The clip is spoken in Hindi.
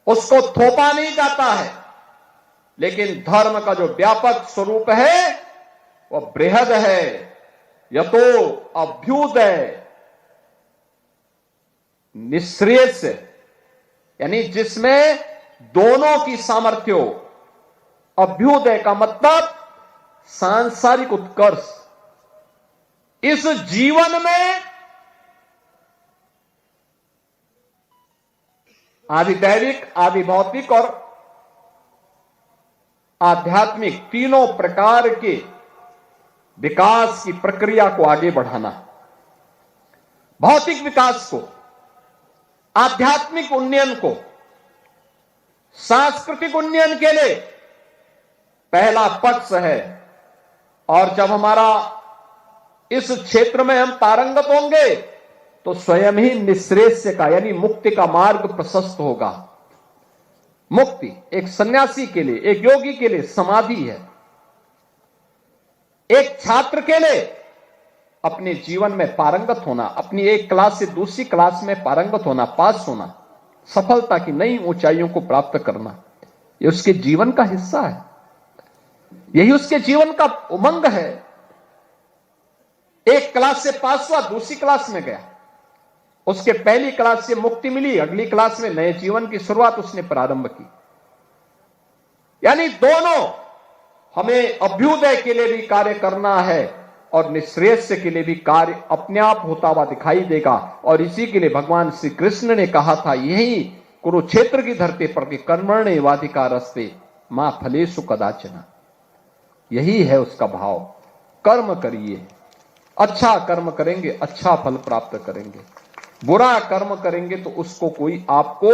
उसको थोपा नहीं जाता है, लेकिन धर्म का जो व्यापक स्वरूप है वह बृहद है, यतो अभ्युदय निःश्रेयस, यानी जिसमें दोनों की सामर्थ्य हो। अभ्युदय का मतलब सांसारिक उत्कर्ष। इस जीवन में आदि दैविक, आदि भौतिक और आध्यात्मिक तीनों प्रकार के विकास की प्रक्रिया को आगे बढ़ाना। भौतिक विकास को, आध्यात्मिक उन्नयन को, सांस्कृतिक उन्नयन के लिए पहला पक्ष है। और जब हमारा इस क्षेत्र में हम पारंगत होंगे तो स्वयं ही निःश्रेयस का यानी मुक्ति का मार्ग प्रशस्त होगा। मुक्ति एक सन्यासी के लिए, एक योगी के लिए समाधि है। एक छात्र के लिए अपने जीवन में पारंगत होना, अपनी एक क्लास से दूसरी क्लास में पारंगत होना, पास होना, सफलता की नई ऊंचाइयों को प्राप्त करना, यह उसके जीवन का हिस्सा है। यही उसके जीवन का उमंग है। एक क्लास से पास हुआ, दूसरी क्लास में गया, उसके पहली क्लास से मुक्ति मिली, अगली क्लास में नए जीवन की शुरुआत उसने प्रारंभ की। यानी दोनों, हमें अभ्युदय के लिए भी कार्य करना है और निःश्रेयस के लिए भी कार्य अपने आप होता हुआ दिखाई देगा। और इसी के लिए भगवान श्री कृष्ण ने कहा था, यही कुरुक्षेत्र की धरती पर कि कर्मण्येवाधिकारस्ते मा फलेषु कदाचन। यही है उसका भाव। कर्म करिए, अच्छा कर्म करेंगे अच्छा फल प्राप्त करेंगे, बुरा कर्म करेंगे तो उसको कोई आपको